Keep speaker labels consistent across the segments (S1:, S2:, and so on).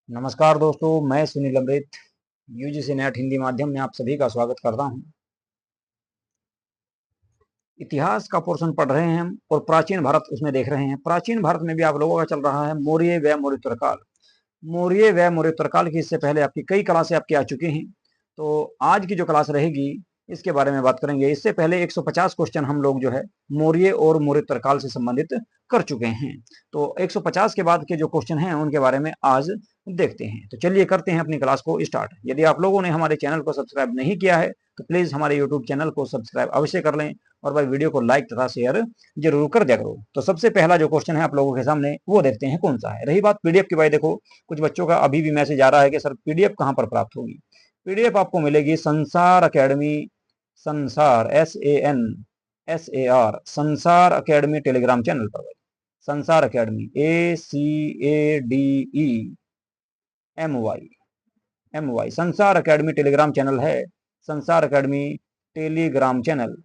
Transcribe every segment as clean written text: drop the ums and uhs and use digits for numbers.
S1: नमस्कार दोस्तों, मैं सुनील अमृत यूजीसी नेट हिंदी माध्यम में आप सभी का स्वागत करता हूं। इतिहास का पोर्शन पढ़ रहे हैं हम और प्राचीन भारत उसमें देख रहे हैं। प्राचीन भारत में भी आप लोगों का चल रहा है मौर्य व मौर्योत्तरकाल। मौर्य व मौर्योत्तरकाल की इससे पहले आपकी कई क्लासें आपकी आ चुकी हैं। तो आज की जो क्लास रहेगी इसके बारे में बात करेंगे। इससे पहले 150 क्वेश्चन हम लोग जो है मौर्य और मौर्योत्तरकाल से संबंधित कर चुके हैं। तो 150 के बाद के जो क्वेश्चन हैं उनके बारे में आज देखते हैं। तो चलिए करते हैं अपनी क्लास को स्टार्ट। यदि आप लोगों ने हमारे चैनल को सब्सक्राइब नहीं किया है तो प्लीज हमारे यूट्यूब चैनल को सब्सक्राइब अवश्य कर लें और भाई वीडियो को लाइक तथा शेयर जरूर कर दिया करो। तो सबसे पहला जो क्वेश्चन है आप लोगों के सामने वो देखते हैं कौन सा है। रही बात पीडीएफ की, भाई देखो कुछ बच्चों का अभी भी मैसेज आ रहा है कि सर पीडीएफ कहां पर प्राप्त होगी। पीडीएफ आपको मिलेगी संसार अकेडमी, संसार SANSAR संसार अकेडमी टेलीग्राम चैनल पर। भाई संसार अकेडमी ACADEMY संसार अकेडमी टेलीग्राम चैनल है। संसार academy Telegram channel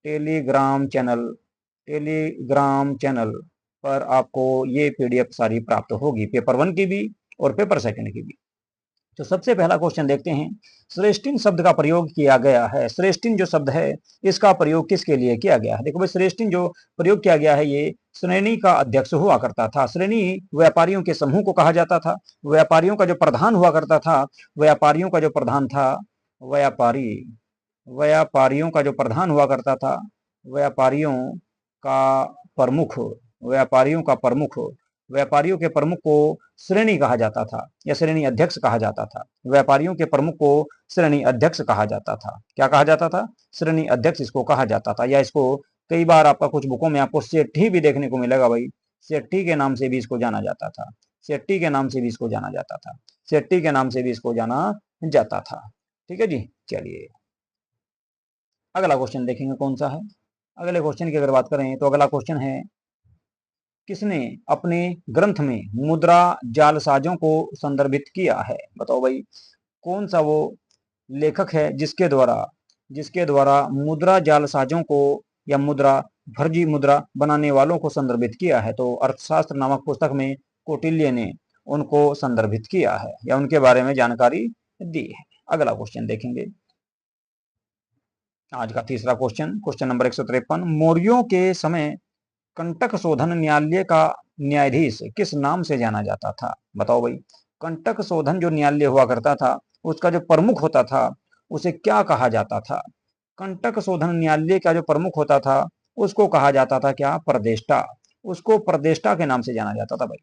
S1: Telegram channel Telegram channel पर आपको ये पीडीएफ सारी प्राप्त होगी, पेपर 1 की भी और पेपर 2 की भी। तो सबसे पहला क्वेश्चन देखते हैं। श्रेष्ठिन शब्द का प्रयोग किया गया है। श्रेष्ठिन जो शब्द है इसका प्रयोग किसके लिए किया गया है? देखो भाई, श्रेष्ठिन जो प्रयोग किया गया है ये श्रेणी का अध्यक्ष हुआ करता था। श्रेणी व्यापारियों के समूह को कहा जाता था। व्यापारियों का जो प्रधान हुआ करता था, व्यापारियों का जो प्रधान था, व्यापारी व्यापारियों का जो प्रधान हुआ करता था, व्यापारियों का प्रमुख व्यापारियों का प्रमुख व्यापारियों के प्रमुख को श्रेणी कहा जाता था या श्रेणी अध्यक्ष कहा जाता था। व्यापारियों के प्रमुख को श्रेणी अध्यक्ष कहा जाता था। क्या कहा जाता था? श्रेणी अध्यक्ष इसको कहा जाता था। या इसको कई बार आपका कुछ बुकों में आपको सेठी भी देखने को मिलेगा। भाई सेठी के नाम से भी इसको जाना जाता था। सेठी के नाम से भी इसको जाना जाता था। सेठी के नाम से भी इसको जाना जाता था। ठीक है जी। चलिए अगला क्वेश्चन देखेंगे कौन सा है। अगले क्वेश्चन की अगर बात करें तो अगला क्वेश्चन है, किसने अपने ग्रंथ में मुद्रा जालसाजों को संदर्भित किया है? बताओ भाई, कौन सा वो लेखक है जिसके द्वारा मुद्रा जालसाजों को या मुद्रा फर्जी मुद्रा बनाने वालों को संदर्भित किया है? तो अर्थशास्त्र नामक पुस्तक में कौटिल्य ने उनको संदर्भित किया है या उनके बारे में जानकारी दी है। अगला क्वेश्चन देखेंगे। आज का तीसरा क्वेश्चन, क्वेश्चन नंबर 153। मौर्यों के समय कंटक शोधन न्यायालय का न्यायाधीश किस नाम से जाना जाता था? बताओ भाई, कंटक शोधन जो न्यायालय हुआ करता था उसका जो प्रमुख होता था उसे क्या कहा जाता था? कंटक शोधन न्यायालय का जो प्रमुख होता था उसको कहा जाता था क्या? प्रदेष्टा। उसको प्रदेष्टा के नाम से जाना जाता था। भाई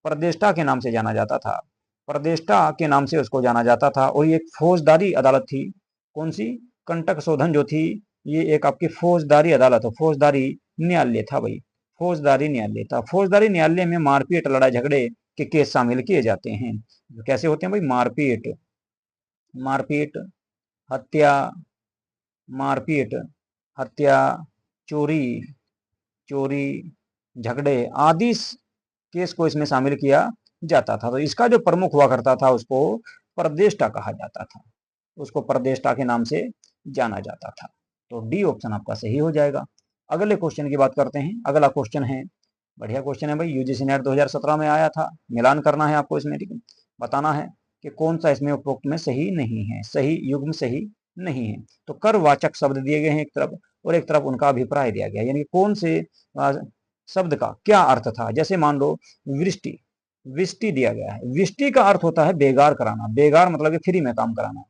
S1: प्रदेष्टा के नाम से जाना जाता था। प्रदेष्टा के नाम से उसको जाना जाता था। और ये एक फौजदारी अदालत थी। कौन सी? कंटक शोधन जो थी ये एक आपकी फौजदारी अदालत, फौजदारी न्यायालय था। भाई फौजदारी न्यायालय था। फौजदारी न्यायालय में मारपीट लड़ाई झगड़े के केस शामिल किए जाते हैं। कैसे होते हैं भाई? मारपीट मारपीट हत्या मारपीट हत्या, चोरी चोरी झगड़े आदि केस को इसमें शामिल किया जाता था। तो इसका जो प्रमुख हुआ करता था उसको प्रदेष्टा कहा जाता था। उसको प्रदेष्टा के नाम से जाना जाता था। तो डी ऑप्शन आपका सही हो जाएगा। अगले क्वेश्चन की बात करते हैं। अगला क्वेश्चन है, बढ़िया क्वेश्चन है भाई, यूजीसी नेट 2017 में आया था। मिलान करना है आपको इसमें, ठीक है। बताना है कि कौन सा इसमें उपरोक्त में सही नहीं है, सही युग्म सही नहीं है। तो करवाचक शब्द दिए गए हैं एक तरफ और एक तरफ उनका अभिप्राय दिया गया, यानी कौन से शब्द का क्या अर्थ था। जैसे मान लो वृष्टि, वृष्टि दिया गया है। वृष्टि का अर्थ होता है बेगार कराना। बेगार मतलब कि फ्री में काम कराना,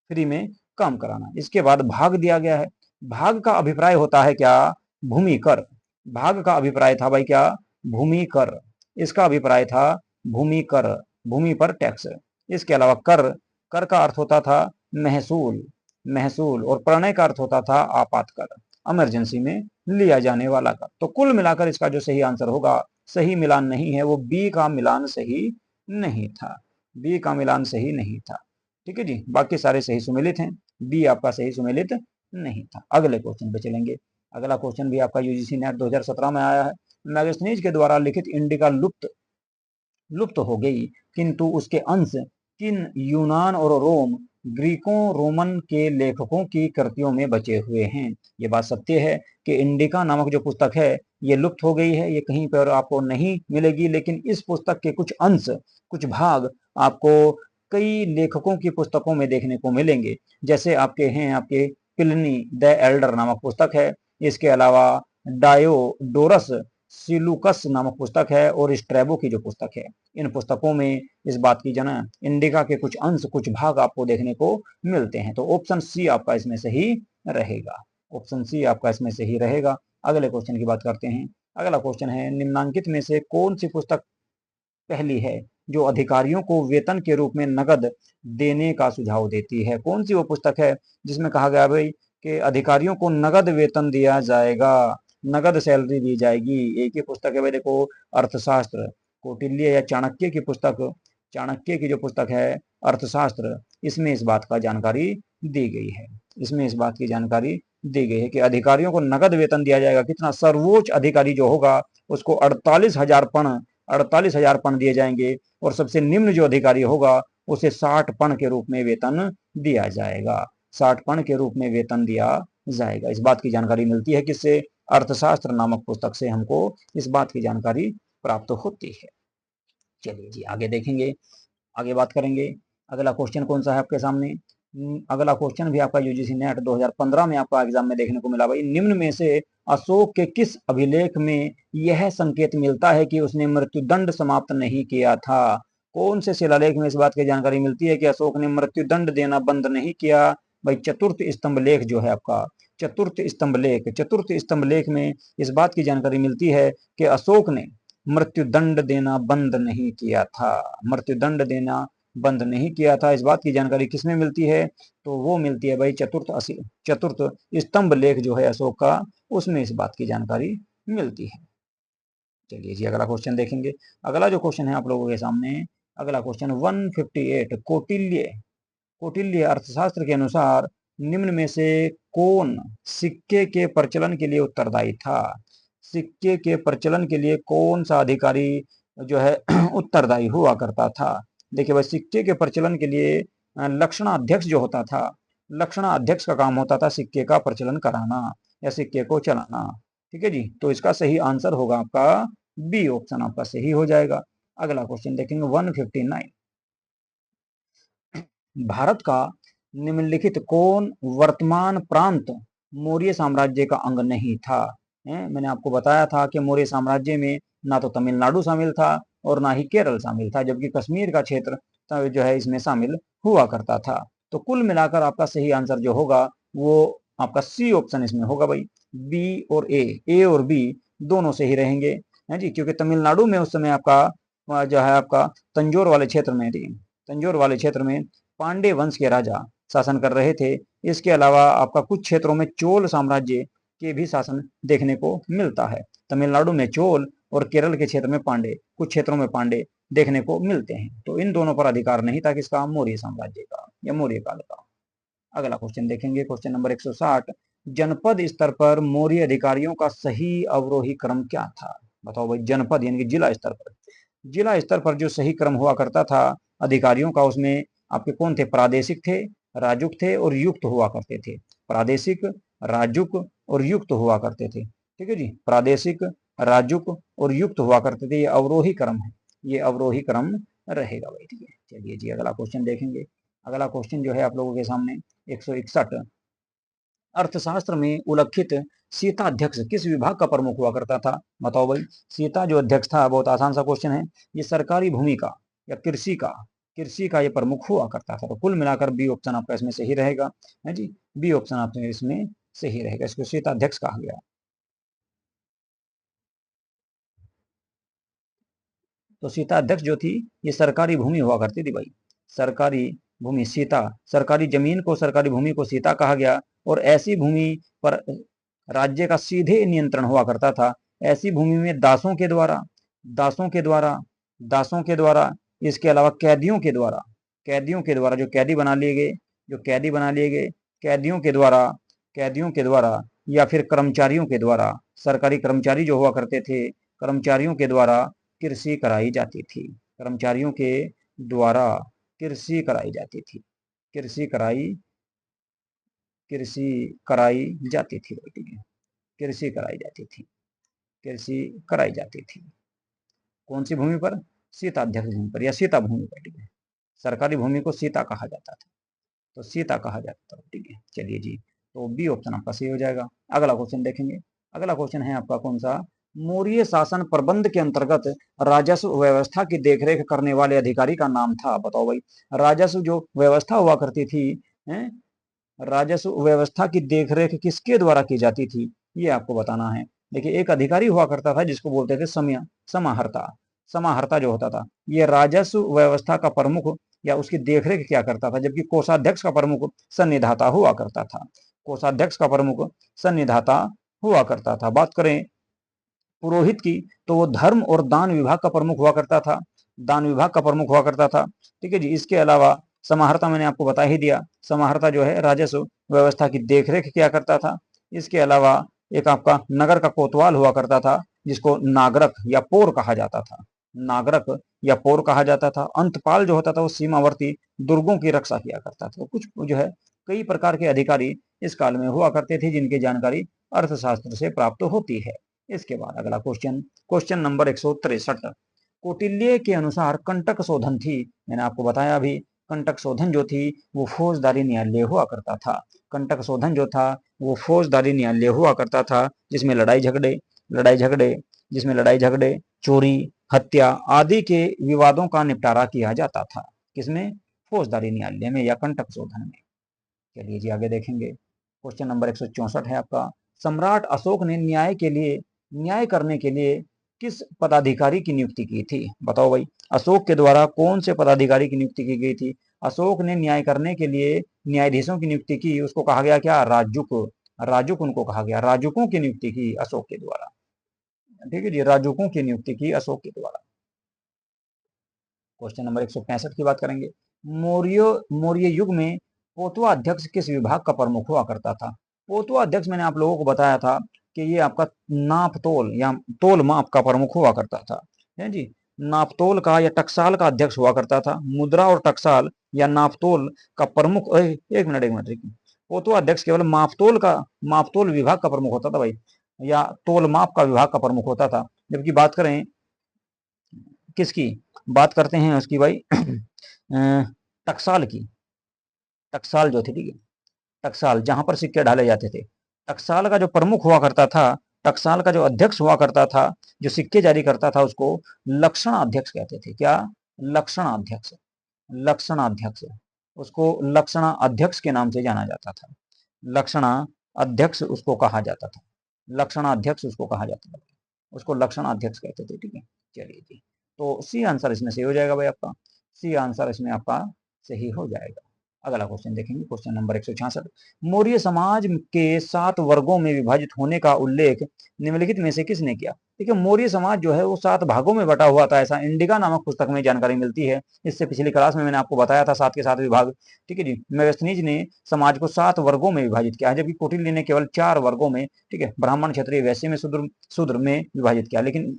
S1: फ्री में काम कराना। इसके बाद भाग दिया गया है। भाग का अभिप्राय होता है क्या? भूमि कर। भाग का अभिप्राय था भाई क्या? भूमि कर। इसका अभिप्राय था भूमि कर, भूमि पर टैक्स। इसके अलावा कर, कर का अर्थ होता था महसूल, महसूल। और प्रणय का अर्थ होता था आपात कर, इमरजेंसी में लिया जाने वाला कर। तो कुल मिलाकर इसका जो सही आंसर होगा, सही मिलान नहीं है, वो बी का मिलान सही नहीं था। बी का मिलान सही नहीं था। ठीक है जी, बाकी सारे सही सुमेलित हैं, बी आपका सही सुमेलित नहीं था। अगले क्वेश्चन पे चलेंगे। अगला क्वेश्चन भी आपका यूजीसी नेट 2017 में आया है। मैगस्थनीज के द्वारा लिखित इंडिका लुप्त लुप्त हो गई, किंतु उसके अंश किन यूनान और रोम ग्रीकों रोमन के लेखकों की कृतियों में बचे हुए हैं। ये बात सत्य है कि इंडिका नामक जो पुस्तक है ये लुप्त हो गई है, ये कहीं पर आपको नहीं मिलेगी, लेकिन इस पुस्तक के कुछ अंश, कुछ भाग आपको कई लेखकों की पुस्तकों में देखने को मिलेंगे। जैसे आपके प्लिनी द एल्डर नामक पुस्तक है, इसके अलावा डायोडोरस सिलूकस नामक पुस्तक है, और स्ट्रैबो की जो पुस्तक है, इन पुस्तकों में इस बात की इंडिका के कुछ अंश, कुछ भाग आपको देखने को मिलते हैं। तो ऑप्शन सी आपका इसमें सही रहेगा। ऑप्शन सी आपका इसमें सही रहेगा। अगले क्वेश्चन की बात करते हैं। अगला क्वेश्चन है, निम्नांकित में से कौन सी पुस्तक पहली है जो अधिकारियों को वेतन के रूप में नकद देने का सुझाव देती है? कौन सी वो पुस्तक है जिसमें कहा गया भाई कि अधिकारियों को नगद वेतन दिया जाएगा, नगद सैलरी दी जाएगी? एक ही पुस्तक है भाई, देखो, अर्थशास्त्र, कौटिल्य या चाणक्य की पुस्तक, चाणक्य की जो पुस्तक है अर्थशास्त्र, इसमें इस बात का जानकारी दी गई है। इसमें इस बात की जानकारी दी गई है कि अधिकारियों को नगद वेतन दिया जाएगा। कितना? सर्वोच्च अधिकारी जो होगा उसको 48,000 पण दिए जाएंगे, और सबसे निम्न जो अधिकारी होगा उसे 60 पण के रूप में वेतन दिया जाएगा। 60 पण के रूप में वेतन दिया जाएगा। इस बात की जानकारी मिलती है किससे? अर्थशास्त्र नामक पुस्तक से हमको इस बात की जानकारी प्राप्त होती है। चलिए जी, आगे देखेंगे, आगे बात करेंगे। अगला क्वेश्चन कौन सा है आपके सामने? अगला क्वेश्चन भी आपका यूजीसी नेट 2015 में आपका एग्जाम में देखने को मिला भाई। निम्न में से अशोक के किस अभिलेख में यह संकेत मिलता है कि उसने मृत्युदंड समाप्त नहीं किया था? कौन से शिलालेख में इस बात की जानकारी मिलती है कि अशोक ने मृत्युदंड देना बंद नहीं किया? भाई चतुर्थ स्तंभ लेख जो है आपका, चतुर्थ स्तंभ लेख में इस बात की जानकारी मिलती है कि अशोक ने मृत्युदंड देना बंद नहीं किया था। मृत्युदंड देना बंद नहीं किया था, इस बात की जानकारी किसमें मिलती है? तो वो मिलती है भाई चतुर्थ स्तंभ लेख जो है अशोक का, उसमें इस बात की जानकारी मिलती है। चलिए जी, अगला क्वेश्चन देखेंगे। अगला जो क्वेश्चन है आप लोगों के सामने, अगला क्वेश्चन 158, कौटिल्य अर्थशास्त्र के अनुसार निम्न में से कौन सिक्के के प्रचलन के लिए उत्तरदायी था? सिक्के के प्रचलन के लिए कौन सा अधिकारी जो है उत्तरदायी हुआ करता था? देखिए भाई, सिक्के के प्रचलन के लिए लक्षणाध्यक्ष जो होता था, लक्षणाध्यक्ष का काम होता था सिक्के का प्रचलन कराना या सिक्के को चलाना। ठीक है जी, तो इसका सही आंसर होगा आपका बी ऑप्शन, आपका सही हो जाएगा। अगला क्वेश्चन देखेंगे 159, भारत का निम्नलिखित कौन वर्तमान प्रांत मौर्य साम्राज्य का अंग नहीं था? मैंने आपको बताया था कि मौर्य साम्राज्य में ना तो तमिलनाडु शामिल था और ना ही केरल शामिल था, जबकि कश्मीर का क्षेत्र जो है इसमें शामिल हुआ करता था। तो कुल मिलाकर आपका सही आंसर जो होगा वो आपका सी ऑप्शन इसमें होगा भाई। बी और ए और बी दोनों सही रहेंगे, है जी, क्योंकि तमिलनाडु में उस समय आपका जो है आपका तंजौर वाले क्षेत्र में थी, तंजौर वाले क्षेत्र में पांडे वंश के राजा शासन कर रहे थे। इसके अलावा आपका कुछ क्षेत्रों में चोल साम्राज्य के भी शासन देखने को मिलता है। तमिलनाडु में चोल और केरल के क्षेत्र में पांडे, कुछ क्षेत्रों में पांडे देखने को मिलते हैं। तो इन दोनों पर अधिकार नहीं था किसका? मौर्य साम्राज्य का या मौर्य काल का। अगला क्वेश्चन देखेंगे, क्वेश्चन नंबर 160, जनपद स्तर पर मौर्य अधिकारियों का सही अवरोही क्रम क्या था? बताओ भाई, जनपद यानी कि जिला स्तर पर, जिला स्तर पर जो सही क्रम हुआ करता था अधिकारियों का, उसमें आपके कौन थे? प्रादेशिक थे, राजुक थे और युक्त हुआ करते थे। प्रादेशिक, राजुक और युक्त हुआ करते थे। ठीक है जी, प्रादेशिक, राजुक और युक्त हुआ करते थे। ये अवरोही क्रम है, ये अवरोही क्रम रहेगा भाई। ठीक है, चलिए जी, अगला क्वेश्चन देखेंगे। अगला क्वेश्चन जो है आप लोगों के सामने 161, अर्थशास्त्र में उल्लिखित सीता अध्यक्ष किस विभाग का प्रमुख हुआ करता था? बताओ भाई, सीता जो अध्यक्ष था, बहुत आसान सा क्वेश्चन है, ये सरकारी भूमि का या कृषि का ये प्रमुख हुआ करता था। तो कुल मिलाकर बी ऑप्शन आपका इसमें सही रहेगा, है जी, बी ऑप्शन आपके इसमें सही रहेगा, इसको सीता अध्यक्ष कहा गया। तो सीता अध्यक्ष जो थी ये सरकारी भूमि हुआ करती थी भाई, सरकारी भूमि सीता, सरकारी जमीन को, सरकारी भूमि को सीता कहा गया। और ऐसी भूमि पर राज्य का सीधे नियंत्रण हुआ करता था। ऐसी भूमि में दासों के द्वारा दासों के द्वारा इसके अलावा कैदियों के द्वारा जो कैदी बना लिए गए, जो कैदी बना लिए गए, कैदियों के द्वारा या फिर कर्मचारियों के द्वारा, सरकारी कर्मचारी जो हुआ करते थे, कर्मचारियों के द्वारा कृषि कराई जाती थी, कर्मचारियों के द्वारा कृषि कराई जाती थी। कृषि कराई कृषि कराई जाती थी, ठीक है, कृषि कराई जाती थी, कृषि कराई जाती थी। कौन सी भूमि पर? सीताध्यक्ष भूमि पर या सीता भूमि पर, ठीक है। सरकारी भूमि को सीता कहा जाता था, तो सीता कहा जाता था, ठीक है। चलिए जी, तो बी ऑप्शन आपका सही हो जाएगा। अगला क्वेश्चन देखेंगे। अगला क्वेश्चन है आपका कौन सा? मौर्य शासन प्रबंध के अंतर्गत राजस्व व्यवस्था की देखरेख करने वाले अधिकारी का नाम था। बताओ भाई, राजस्व जो व्यवस्था हुआ करती थी, है, राजस्व व्यवस्था की देखरेख किसके द्वारा की जाती थी, ये आपको बताना है। देखिए, एक अधिकारी हुआ करता था जिसको बोलते थे समाहर्ता। समाहर्ता जो होता था, ये राजस्व व्यवस्था का प्रमुख या उसकी देखरेख क्या करता था, जबकि कोषाध्यक्ष का प्रमुख सन्निधाता हुआ करता था। कोषाध्यक्ष का प्रमुख सन्निधाता हुआ करता था। बात करें पुरोहित की, तो वो धर्म और दान विभाग का प्रमुख हुआ करता था, दान विभाग का प्रमुख हुआ करता था, ठीक है जी। इसके अलावा समाहर्ता मैंने आपको बता ही दिया, समाहर्ता जो है राजस्व व्यवस्था की देखरेख किया करता था। इसके अलावा एक आपका नगर का कोतवाल हुआ करता था, जिसको नागरक या पोर कहा जाता था, नागरक या पोर कहा जाता था। अंतपाल जो होता था वो सीमावर्ती दुर्गों की रक्षा किया करता था। कुछ जो है कई प्रकार के अधिकारी इस काल में हुआ करते थे, जिनकी जानकारी अर्थशास्त्र से प्राप्त होती है। इसके बाद अगला क्वेश्चन, क्वेश्चन नंबर 163। कौटिल्य के अनुसार कंटक शोधन थी, मैंने आपको बताया अभी, कंटक शोधन जो थी वो फौजदारी न्यायालय हुआ करता था। कंटक शोधन जो था वो फौजदारी न्यायालय हुआ करता था, जिसमें लड़ाई झगड़े, चोरी, हत्या आदि के विवादों का निपटारा किया जाता था। किसमें? फौजदारी न्यायालय में या कंटक शोधन में। चलिए जी, आगे देखेंगे। क्वेश्चन नंबर 164 है आपका। सम्राट अशोक ने न्याय करने के लिए किस पदाधिकारी की नियुक्ति की थी? बताओ भाई, अशोक के द्वारा कौन से पदाधिकारी की नियुक्ति की गई थी? अशोक ने न्याय करने के लिए न्यायाधीशों की नियुक्ति की, उसको कहा गया क्या? राजुक। राजुक उनको कहा गया, राजुकों की नियुक्ति की अशोक के द्वारा, ठीक है जी, राजुकों की नियुक्ति की अशोक के द्वारा। क्वेश्चन नंबर 165 की बात करेंगे। मौर्य युग में पोतवा अध्यक्ष किस विभाग का प्रमुख हुआ करता था? पोतवा अध्यक्ष मैंने आप लोगों को बताया था कि ये आपका नाप तोल या तोल माप का प्रमुख हुआ करता था, है जी। नापतोल का या टकसाल का अध्यक्ष हुआ करता था। मुद्रा और टकसाल या नापतोल का प्रमुख, एक मिनट पोतवा अध्यक्ष केवल मापतोल विभाग का प्रमुख होता था भाई, या तोल माप का विभाग का प्रमुख होता था। जबकि बात करें किसकी, बात करते हैं उसकी भाई टकसाल की। टकसाल जो थी, ठीक है, टकसाल जहां पर सिक्के डाले जाते थे, टकसाल का जो प्रमुख हुआ करता था, टकसाल का जो अध्यक्ष हुआ करता था, जो सिक्के जारी करता था, उसको लक्षणाध्यक्ष कहते थे। क्या? लक्षणाध्यक्ष। लक्षणाध्यक्ष, उसको लक्षणा अध्यक्ष के नाम से जाना जाता था। लक्षणा अध्यक्ष उसको कहा जाता था, लक्षणाध्यक्ष उसको कहा जाता था, उसको लक्षणाध्यक्ष कहते थे, ठीक है। चलिए जी, तो सी आंसर इसमें सही हो जाएगा भाई आपका, सी आंसर इसमें आपका सही हो जाएगा। अगला क्वेश्चन देखेंगे, क्वेश्चन नंबर 166। मौर्य समाज के 7 वर्गों में विभाजित होने का उल्लेख निम्नलिखित में से किसने किया? देखिए, मौर्य समाज जो है वो 7 भागों में बटा हुआ था, ऐसा इंडिका नामक पुस्तक में जानकारी मिलती है। इससे पिछली क्लास में मैंने आपको बताया था 7 के 7 विभाग, ठीक है जी। मेगस्थनीज ने समाज को 7 वर्गों में विभाजित किया है, जबकि कौटिल्य ने केवल 4 वर्गों में, ठीक है, ब्राह्मण, क्षत्रिय, वैश्य में, शूद्र में विभाजित किया। लेकिन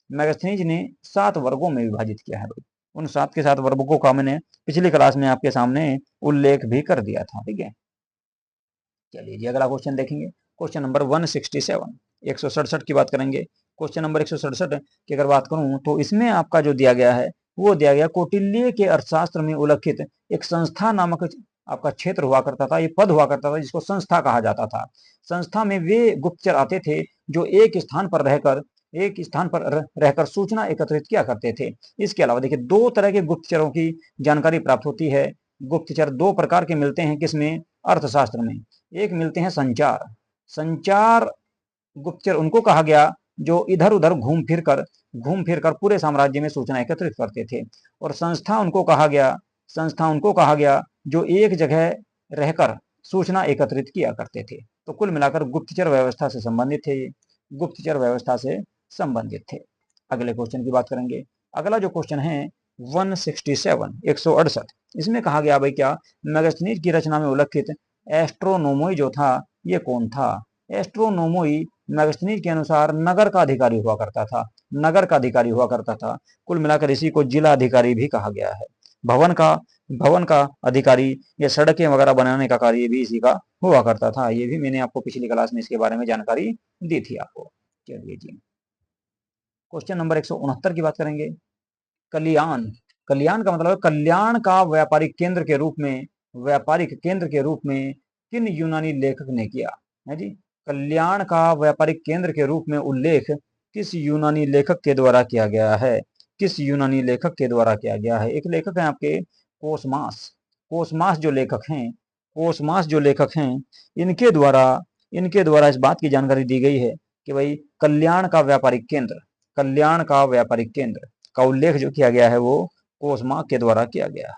S1: मेगस्थनीज ने 7 वर्गों में विभाजित किया है। उन 7 के 7 वर्गों का मैंने पिछली क्लास में आपके सामने उल्लेख भी कर दिया था, ठीक है। चलिए जी, अगला क्वेश्चन देखेंगे। क्वेश्चन नंबर 167, 167 की बात करेंगे। क्वेश्चन नंबर 167 की अगर बात करूं तो इसमें आपका जो दिया गया है वो दिया गया, कौटिल्य के अर्थशास्त्र में उल्लेखित एक संस्था नामक आपका क्षेत्र हुआ करता था, ये पद हुआ करता था, जिसको संस्था कहा जाता था। संस्था में वे गुप्तचर आते थे जो एक स्थान पर रहकर सूचना एकत्रित किया करते थे। इसके अलावा देखिए, 2 तरह के गुप्तचरों की जानकारी प्राप्त होती है। गुप्तचर 2 प्रकार के मिलते हैं, किसमें? अर्थशास्त्र में। एक मिलते हैं संचार। संचार गुप्तचर उनको कहा गया जो इधर उधर घूम फिर कर पूरे साम्राज्य में सूचना एकत्रित करते थे। और संस्था उनको कहा गया जो एक जगह रहकर सूचना एकत्रित किया करते थे। तो कुल मिलाकर गुप्तचर व्यवस्था से संबंधित थे, ये गुप्तचर व्यवस्था से संबंधित थे। अगले क्वेश्चन की बात करेंगे। अगला जो क्वेश्चन है 167, 168, इसमें कहा गया भाई क्या, मेगस्थनीज की रचना में उल्लेखित एस्ट्रोनोमोई जो था ये कौन था? एस्ट्रोनोमोई मेगस्थनीज के अनुसार नगर का अधिकारी हुआ करता था, नगर का अधिकारी हुआ करता था। कुल मिलाकर इसी को जिला अधिकारी भी कहा गया है। भवन का भवन का अधिकारी या सड़कें वगैरह बनाने का कार्य भी इसी का हुआ करता था। ये भी मैंने आपको पिछली क्लास में इसके बारे में जानकारी दी थी आपको। चलिए जी, क्वेश्चन नंबर 169 की बात करेंगे। कल्याण, कल्याण का मतलब है कल्याण का व्यापारिक केंद्र के रूप में, व्यापारिक केंद्र के रूप में किन यूनानी लेखक ने किया है जी। कल्याण का व्यापारिक केंद्र के रूप में उल्लेख किस यूनानी लेखक के द्वारा किया गया है, किस यूनानी लेखक के द्वारा किया गया है। एक लेखक है आपके कोसमास, कोसमास जो लेखक हैं, कोसमास जो लेखक हैं, इनके द्वारा, इनके द्वारा इस बात की जानकारी दी गई है कि भाई कल्याण का व्यापारिक केंद्र, कल्याण का व्यापारिक केंद्र का उल्लेख जो किया गया है वो कोसमा के द्वारा किया गया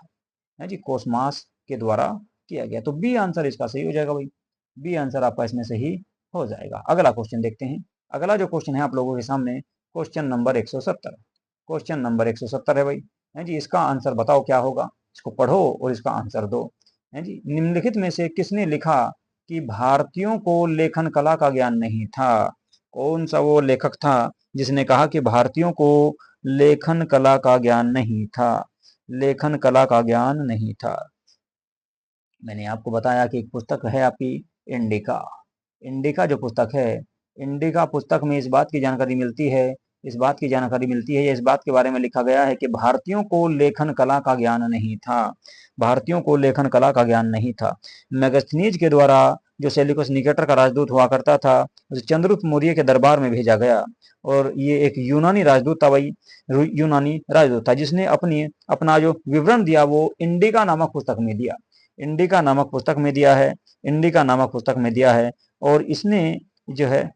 S1: है जी, कोसमास के द्वारा किया गया। तो बी आंसर इसका सही हो जाएगा भाई, बी आंसर आपका इसमें सही हो जाएगा। अगला क्वेश्चन देखते हैं। अगला जो क्वेश्चन है आप लोगों के सामने, क्वेश्चन नंबर 170, क्वेश्चन नंबर 170 है भाई, है जी। इसका आंसर बताओ क्या होगा, इसको पढ़ो और इसका आंसर दो, है जी। निम्नलिखित में से किसने लिखा कि भारतीयों को लेखन कला का ज्ञान नहीं था। कौन सा वो लेखक था जिसने कहा कि भारतीयों को लेखन कला का ज्ञान नहीं था, लेखन कला का ज्ञान नहीं था। मैंने आपको बताया कि एक पुस्तक है आपकी इंडिका, इंडिका जो पुस्तक है, इंडिका पुस्तक में इस बात की जानकारी मिलती है, इस बात की जानकारी मिलती है या इस बात के बारे में लिखा गया है कि भारतीयों को लेखन कला का ज्ञान नहीं था, भारतीयों को लेखन कला का ज्ञान नहीं था। मैगस्थनीज के द्वारा जो सेल्यूकस निकेटर का राजदूत हुआ करता था, उसे चंद्रगुप्त मौर्य के दरबार में भेजा गया और ये एक यूनानी राजदूत था भाई, यूनानी राजदूत था जिसने अपनी अपना जो विवरण दिया वो इंडिका नामक पुस्तक में दिया, इंडिका नामक पुस्तक में दिया है, इंडिका नामक पुस्तक में दिया है। और इसने जो है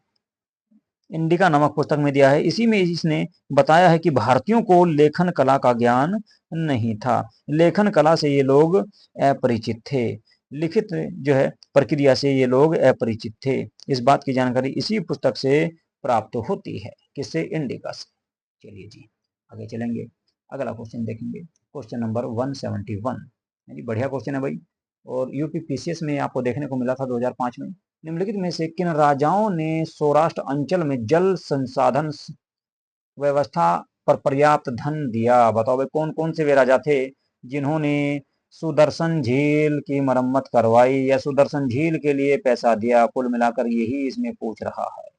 S1: इंडिका नामक पुस्तक में दिया है, इसी में इसने बताया है कि भारतीयों को लेखन कला का ज्ञान नहीं था, लेखन कला से ये लोग अपरिचित थे, लिखित जो है प्रक्रिया से ये लोग अपरिचित थे। इस बात की जानकारी इसी पुस्तक से प्राप्त होती है, किससे, इंडिका से। चलिए जी आगे चलेंगे, अगला क्वेश्चन देखेंगे, क्वेश्चन नंबर 171, यानी बढ़िया क्वेश्चन है भाई, और यूपी पीसीएस में आपको देखने को मिला था 2005 में। निम्नलिखित में से किन राजाओं ने सौराष्ट्र अंचल में जल संसाधन व्यवस्था पर पर्याप्त धन दिया। बताओ भाई कौन कौन से वे राजा थे जिन्होंने सुदर्शन झील की मरम्मत करवाई या सुदर्शन झील के लिए पैसा दिया। कुल मिलाकर यही इसमें पूछ रहा है।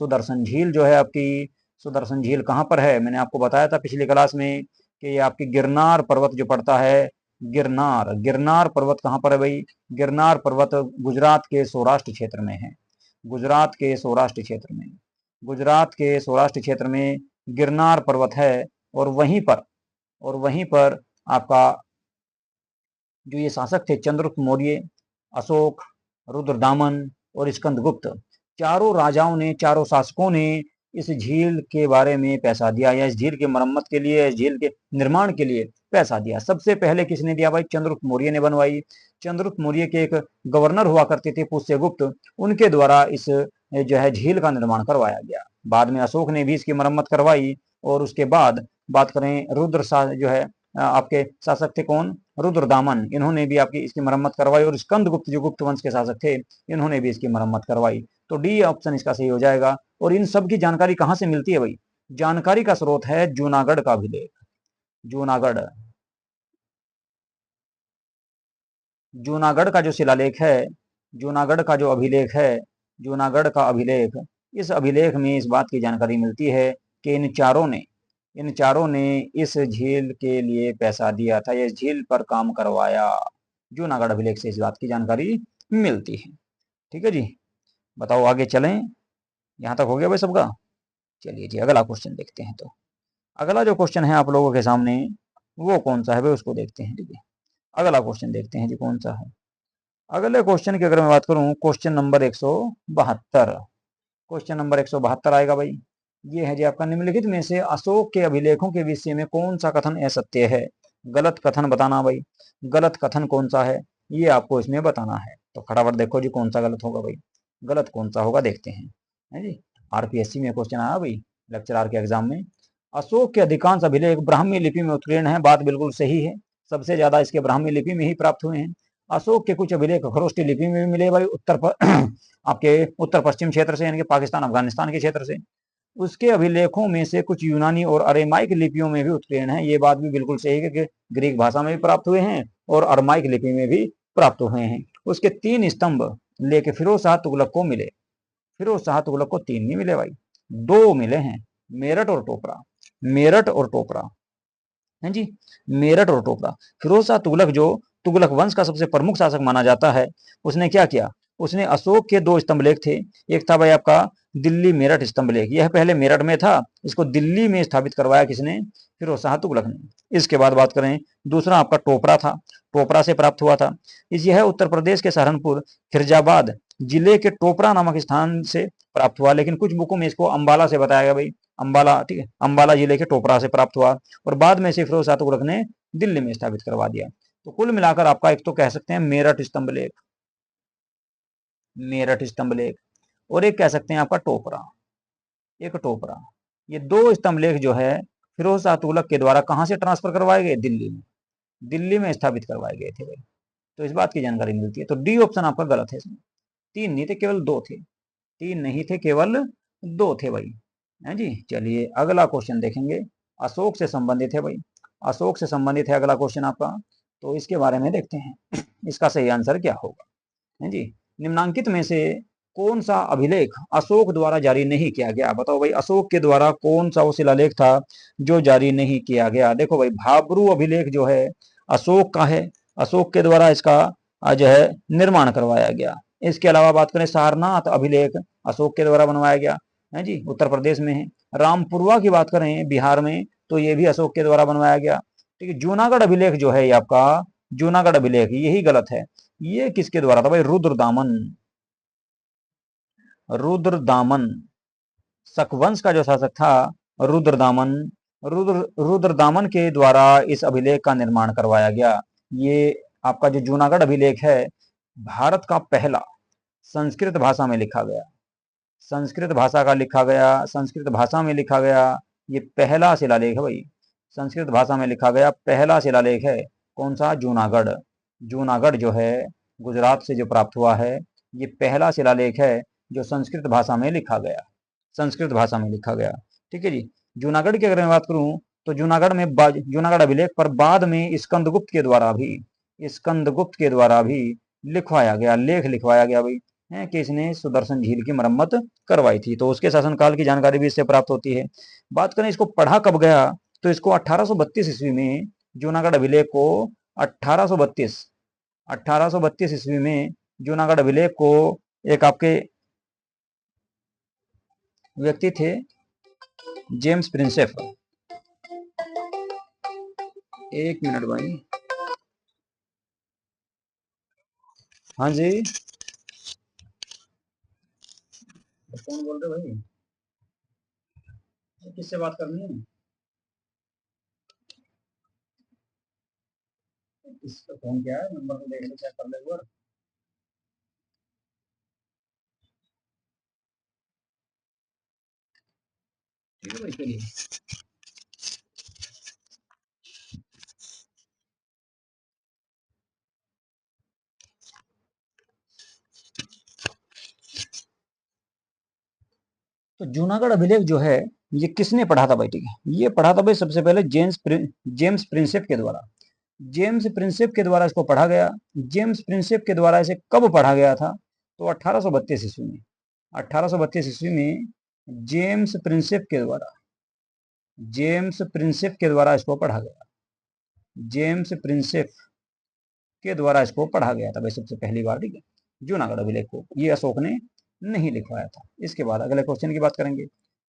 S1: सुदर्शन झील जो है आपकी, सुदर्शन झील कहाँ पर है, मैंने आपको बताया था पिछली क्लास में कि ये आपकी गिरनार पर्वत जो पड़ता है, गिरनार, गिरनार पर्वत कहाँ पर है भाई, गिरनार पर्वत गुजरात के सौराष्ट्र क्षेत्र में है, गुजरात के सौराष्ट्र क्षेत्र में, गुजरात के सौराष्ट्र क्षेत्र में गिरनार पर्वत है। और वहीं पर, और वहीं पर आपका जो ये शासक थे चंद्रगुप्त मौर्य, अशोक, रुद्रदामन और स्कंदगुप्त, चारों राजाओं ने, चारों शासकों ने इस झील के बारे में पैसा दिया या इस झील की मरम्मत के लिए, इस झील के निर्माण के लिए पैसा दिया। सबसे पहले किसने दिया भाई, चंद्रगुप्त मौर्य ने बनवाई। चंद्रगुप्त मौर्य के एक गवर्नर हुआ करते थे पुष्यगुप्त, उनके द्वारा इस जो है झील का निर्माण करवाया गया। बाद में अशोक ने भी इसकी मरम्मत करवाई और उसके बाद बात करें रुद्र जो है आपके शासक थे कौन, रुद्रदामन, इन्होंने भी आपकी इसकी मरम्मत करवाई। और स्कंदगुप्त जो गुप्त वंश के शासक थे, इन्होंने भी इसकी मरम्मत करवाई। तो डी ऑप्शन इसका सही हो जाएगा। और इन सब की जानकारी कहां से मिलती है भाई, जानकारी का स्रोत है जूनागढ़ का अभिलेख, जूनागढ़, जूनागढ़ का जो शिलालेख है, जूनागढ़ का जो अभिलेख है, जूनागढ़ का अभिलेख, इस अभिलेख में इस बात की जानकारी मिलती है कि इन चारों ने, इन चारों ने इस झील के लिए पैसा दिया था, इस झील पर काम करवाया। जूनागढ़ अभिलेख से इस बात की जानकारी मिलती है। ठीक है जी, बताओ आगे चलें, यहां तक हो गया भाई सबका। चलिए जी अगला क्वेश्चन देखते हैं। तो अगला जो क्वेश्चन है आप लोगों के सामने वो कौन सा है भाई, उसको देखते हैं। ठीक है, अगला क्वेश्चन देखते हैं जी कौन सा है। अगले क्वेश्चन की अगर मैं बात करूं, क्वेश्चन नंबर 172, क्वेश्चन नंबर 172 आएगा भाई। ये है जी आपका, निम्नलिखित में से अशोक के अभिलेखों के विषय में कौन सा कथन असत्य है। गलत कथन बताना भाई, गलत कथन कौन सा है ये आपको इसमें बताना है। तो फटाफट देखो जी कौन सा गलत होगा भाई, गलत कौन सा होगा देखते हैं, है जी। आरपीएससी में क्वेश्चन आया भाई, लेक्चरर के एग्जाम में। अशोक के अधिकांश अभिलेख ब्राह्मी लिपि में उत्कीर्ण है, बात बिल्कुल सही है, सबसे ज्यादा इसके ब्राह्मी लिपि में ही प्राप्त हुए हैं। अशोक के कुछ अभिलेख खरोष्टी लिपि में भी मिले भाई, उत्तर आपके उत्तर पश्चिम क्षेत्र से, यानी कि पाकिस्तान अफगानिस्तान के क्षेत्र से। उसके अभिलेखों में से कुछ यूनानी और अरेमाइक लिपियों में भी उत्कीर्ण है। ये बात भी बिल्कुल सही है कि ग्रीक भाषा में भी प्राप्त हुए हैं और अरमाइक लिपि में भी प्राप्त हुए हैं। उसके 3 स्तंभ लेके फिरोज शाह तुगलक को मिले। फिरोज शाह तुगलक को 3 नहीं मिले भाई, 2 मिले हैं, मेरठ और टोपरा। मेरठ और टोपरा है जी, मेरठ और टोपरा। फिरोज शाह तुगलक जो तुगलक वंश का सबसे प्रमुख शासक माना जाता है, उसने क्या किया, उसने अशोक के 2 स्तंभ लेख थे। एक था भाई आपका दिल्ली मेरठ स्तंभ लेख, यह पहले मेरठ में था, इसको दिल्ली में स्थापित करवाया किसने, फिरोज शाह तुगलक ने। इसके बाद बात करें, दूसरा आपका टोपरा था, टोपरा से प्राप्त हुआ था। यह उत्तर प्रदेश के सहारनपुर फिरजाबाद जिले के टोपरा नामक स्थान से प्राप्त हुआ, लेकिन कुछ बुकों में इसको अंबाला से बताया गया भाई, अंबाला, ठीक है, अंबाला जिले के टोपरा से प्राप्त हुआ और बाद में इसे फिरोज शाह तुगलक ने दिल्ली में स्थापित करवा दिया। तो कुल मिलाकर आपका एक तो कह सकते हैं मेरठ स्तंभ लेख, मेरठ स्तंभ लेख, और एक कह सकते हैं आपका टोपरा, एक टोपरा। ये 2 स्तंभ लेख जो है फिरोज शाह तुगलक के द्वारा कहां से ट्रांसफर करवाए गए, दिल्ली में, दिल्ली में स्थापित करवाए गए थे भाई। तो इस बात की जानकारी मिलती है। तो डी ऑप्शन आपका गलत है इसमें, 3 नहीं थे, केवल 2 थे, 3 नहीं थे, केवल 2 थे भाई, है जी। चलिए अगला क्वेश्चन देखेंगे, अशोक से संबंधित है भाई, अशोक से संबंधित है अगला क्वेश्चन आपका। तो इसके बारे में देखते हैं इसका सही आंसर क्या होगा, है जी। निम्नांकित में से कौन सा अभिलेख अशोक द्वारा जारी नहीं किया गया, बताओ भाई, अशोक के द्वारा कौन सा वो शिलालेख था जो जारी नहीं किया गया। देखो भाई, भाब्रू अभिलेख जो है अशोक का है, अशोक के द्वारा इसका जो है निर्माण करवाया गया। इसके अलावा बात करें, सारनाथ अभिलेख अशोक के द्वारा बनवाया गया, है जी, उत्तर प्रदेश में है। रामपुरवा की बात करें बिहार में, तो ये भी अशोक के द्वारा बनवाया गया, ठीक है। जूनागढ़ अभिलेख जो है ये आपका, जूनागढ़ अभिलेख यही गलत है, ये किसके द्वारा था भाई, रुद्रदामन, रुद्रदामन, शकवंश का जो शासक था रुद्रदामन, रुद्रदामन के द्वारा इस अभिलेख का निर्माण करवाया गया। ये आपका जो जूनागढ़ अभिलेख है, भारत का पहला संस्कृत भाषा में लिखा गया, संस्कृत भाषा का लिखा गया, संस्कृत भाषा में लिखा गया, ये पहला शिलालेख है भाई, संस्कृत भाषा में लिखा गया पहला शिलालेख है। कौन सा, जूनागढ़, जूनागढ़ जो है गुजरात से जो प्राप्त हुआ है, ये पहला शिलालेख है जो संस्कृत भाषा में लिखा गया, संस्कृत भाषा में लिखा गया, ठीक है जी। जूनागढ़ की अगर मैं बात करूं, तो जूनागढ़ में जूनागढ़ अभिलेख पर बाद में स्कंदगुप्त के द्वारा भी, स्कंदगुप्त के द्वारा भी लिखवाया गया, लेख लिखवाया गया भाई, है कि इसने सुदर्शन झील की मरम्मत करवाई थी। तो उसके शासनकाल की जानकारी भी इससे प्राप्त होती है। बात करें इसको पढ़ा कब गया, तो इसको 1832 ईस्वी में, जूनागढ़ अभिलेख को 1832, 1832 ईस्वी में जूनागढ़ अभिलेख को एक आपके व्यक्ति थे जेम्स प्रिंसेप, एक मिनट भाई, हाँ जी, कौन बोल रहे भाई, किससे बात करनी है, इसका फोन क्या है, नंबर तो देख ले, चेक कर ले एक बार। ठीक है भाई, चलिए। तो जूनागढ़ अभिलेख जो है ये किसने पढ़ा था भाई, ठीक है, ये पढ़ा था भाई सबसे पहले जेम्स प्रिंसेप के द्वारा, जेम्स प्रिंसेप के द्वारा इसको पढ़ा गया। जेम्स प्रिंसेप के द्वारा इसे कब पढ़ा गया था, तो 1832 ईस्वी में, 1832 ईस्वी में जेम्स प्रिंसेप के द्वारा, जेम्स प्रिंसेप के द्वारा इसको पढ़ा गया, जेम्स प्रिंसेप के द्वारा इसको पढ़ा गया था भाई सबसे पहली बार, ठीक है, जूनागढ़ अभिलेख को, ये अशोक ने नहीं लिखवाया था। इसके बाद अगले क्वेश्चन की बात करेंगे।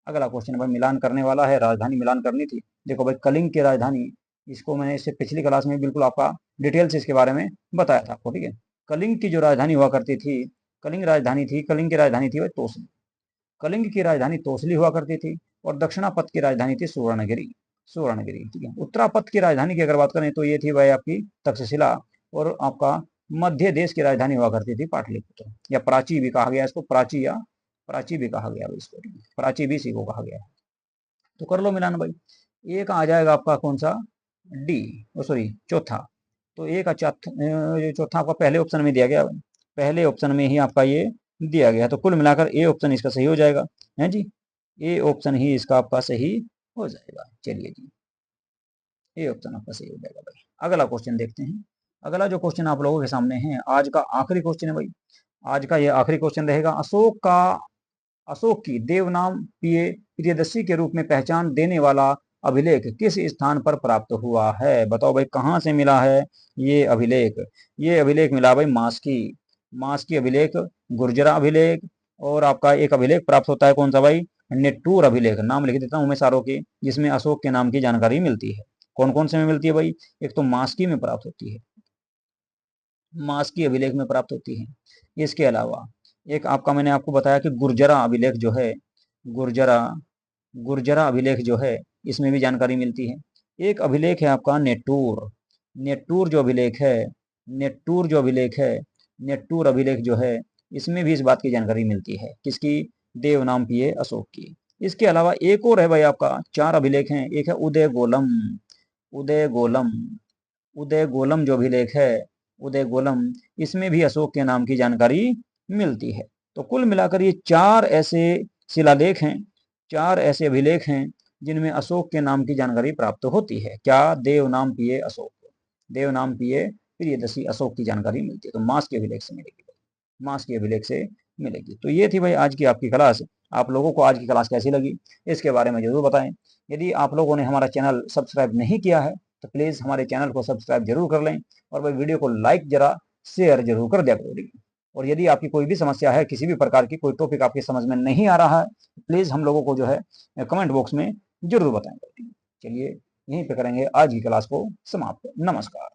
S1: अगला क्वेश्चन भाई मिलान करने वाला है, राजधानी मिलान करनी थी। देखो भाई, कलिंग की राजधानी, इसको मैंने इससे पिछली क्लास में बिल्कुल आपका डिटेल से इसके बारे में बताया था आपको, ठीक है। कलिंग की जो राजधानी हुआ करती थी, कलिंग राजधानी थी, कलिंग की राजधानी थी भाई तोसली, कलिंग की राजधानी तोसली हुआ करती थी, और दक्षिणापथ की राजधानी थी सुवर्णगिरी, सुवर्णगिरी, ठीक है। उत्तरापथ की राजधानी की अगर बात करें तो ये थी भाई आपकी तक्षशिला, और आपका मध्य देश की राजधानी हुआ करती थी पाटलिपुत्र, या प्राची भी कहा गया इसको, प्राची या प्राची भी कहा गया इसको, प्राची भी इसी को कहा गया। तो कर लो मिलान भाई, एक आ जाएगा आपका कौन सा, डी, सॉरी चौथा, तो एक चौथा आपका पहले ऑप्शन में दिया गया, पहले ऑप्शन में ही आपका ये दिया गया, तो कुल मिलाकर ए ऑप्शन इसका सही हो जाएगा, है जी। ए ऑप्शन ही इसका आपका सही हो जाएगा। चलिए जी, ये ऑप्शन आपका सही हो जाएगा भाई। अगला क्वेश्चन देखते हैं। अगला जो क्वेश्चन आप लोगों के सामने है, आज का आखिरी क्वेश्चन है भाई। आज का ये आखिरी क्वेश्चन रहेगा। अशोक की देवनाम प्रियदर्शी के रूप में पहचान देने वाला अभिलेख किस स्थान पर प्राप्त हुआ है? बताओ भाई, कहाँ से मिला है ये अभिलेख? ये अभिलेख मिला भाई मास्की अभिलेख, गुर्जरा अभिलेख, और आपका एक अभिलेख प्राप्त होता है कौन सा भाई? नेट्टूर अभिलेख। नाम लिख देता हूं मैं सारों के, जिसमें अशोक के नाम की जानकारी मिलती है। कौन कौन से में मिलती है भाई? एक तो मास्की में प्राप्त होती है, मास्की अभिलेख में प्राप्त होती है। इसके अलावा एक आपका, मैंने आपको बताया कि गुर्जरा अभिलेख जो है, गुर्जरा गुर्जरा अभिलेख जो है, इसमें भी जानकारी मिलती है। एक अभिलेख है आपका नेट्टूर, नेट्टूर जो अभिलेख है, नेट्टूर जो अभिलेख है, नेट्टूर अभिलेख जो है, इसमें भी इस बात की जानकारी मिलती है। किसकी? देवनाम पिए अशोक की। इसके अलावा एक और है भाई आपका, 4 अभिलेख हैं। एक है उदय गोलम, उदय गोलम, उदय गोलम जो अभिलेख है, उदय गोलम, इसमें भी अशोक के नाम की जानकारी मिलती है। तो कुल मिलाकर ये 4 ऐसे शिलालेख हैं, 4 ऐसे अभिलेख हैं जिनमें अशोक के नाम की जानकारी प्राप्त होती है। क्या? देव नाम पिए अशोक, देव नाम पिए प्रियदर्शी अशोक की जानकारी मिलती है। तो मास के अभिलेख से मिलेगी, मास के अभिलेख से मिलेगी। तो ये थी भाई आज की आपकी क्लास। आप लोगों को आज की क्लास कैसी लगी इसके बारे में जरूर बताएं। यदि आप लोगों ने हमारा चैनल सब्सक्राइब नहीं किया है तो प्लीज़ हमारे चैनल को सब्सक्राइब जरूर कर लें, और भाई वीडियो को लाइक जरा शेयर जरूर कर दिया करो। और यदि आपकी कोई भी समस्या है, किसी भी प्रकार की कोई टॉपिक आपकी समझ में नहीं आ रहा है, प्लीज़ हम लोगों को जो है कमेंट बॉक्स में जरूर बताएं। चलिए, यहीं पे करेंगे आज की क्लास को समाप्त। नमस्कार।